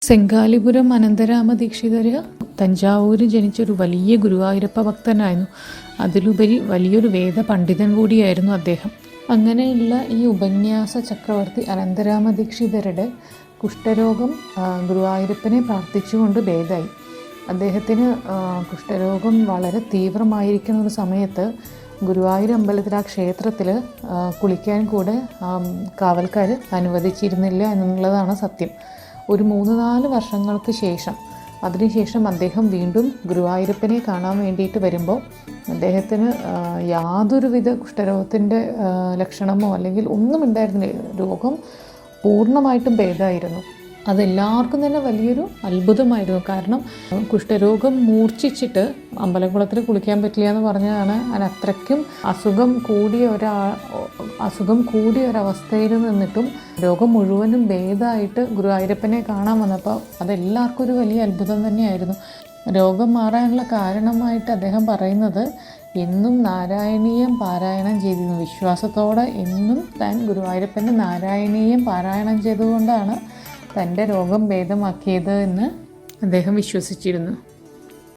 സെങ്കാലിപുരം അനന്തരാമ ദീക്ഷിതർ തഞ്ചാവൂരിൽ ജനിച്ചൊരു വലിയ ഗുരുവായൂരപ്പ ഭക്തനായിരുന്നു. അതിലുപരി വലിയൊരു വേദ പണ്ഡിതൻ കൂടിയായിരുന്നു അദ്ദേഹം. അങ്ങനെയുള്ള ഈ ഉപന്യാസ ചക്രവർത്തി അനന്തരാമ ദീക്ഷിതരുടെ കുഷ്ഠരോഗം ഗുരുവായൂരപ്പനെ പ്രാർത്ഥിച്ചുകൊണ്ട് ഭേദമായി. അദ്ദേഹത്തിന് കുഷ്ഠരോഗം വളരെ തീവ്രമായിരിക്കുന്ന ഒരു സമയത്ത് ഗുരുവായൂർ അമ്പലത്തിൽ ആ ക്ഷേത്രത്തിൽ കുളിക്കാൻ കൂടെ കാവൽക്കാർ അനുവദിച്ചിരുന്നില്ല എന്നുള്ളതാണ് സത്യം. ഒരു 3-4 വർഷങ്ങൾക്ക് ശേഷം അതിനുശേഷം അദ്ദേഹം വീണ്ടും ഗുരുവായൂരപ്പനെ കാണാൻ വേണ്ടിയിട്ട് വരുമ്പോൾ അദ്ദേഹത്തിന് യാതൊരുവിധ കുഷ്ഠരോഗത്തിൻ്റെ ലക്ഷണമോ അല്ലെങ്കിൽ ഒന്നും ഉണ്ടായിരുന്നില്ല. രോഗം പൂർണ്ണമായിട്ടും ഭേദമായിരുന്നു. അതെല്ലാവർക്കും തന്നെ വലിയൊരു അത്ഭുതമായിരുന്നു. കാരണം കുഷ്ഠരോഗം മൂർച്ഛിച്ചിട്ട് അമ്പലക്കുളത്തിൽ കുളിക്കാൻ പറ്റില്ല എന്ന് പറഞ്ഞതാണ്. അത്രയ്ക്കും അസുഖം കൂടിയ ഒരവസ്ഥയിൽ നിന്നിട്ടും രോഗം മുഴുവനും ഭേദമായിട്ട് ഗുരുവായൂരപ്പനെ കാണാൻ വന്നപ്പോൾ അതെല്ലാവർക്കും ഒരു വലിയ അത്ഭുതം തന്നെയായിരുന്നു. രോഗം മാറാനുള്ള കാരണമായിട്ട് അദ്ദേഹം പറയുന്നത് എന്നും നാരായണീയം പാരായണം ചെയ്തിരുന്നു. വിശ്വാസത്തോടെ എന്നും താൻ ഗുരുവായൂരപ്പൻ്റെ നാരായണീയം പാരായണം ചെയ്തുകൊണ്ടാണ് തൻ്റെ രോഗം ഭേദമാക്കിയത് എന്ന് അദ്ദേഹം വിശ്വസിച്ചിരുന്നു.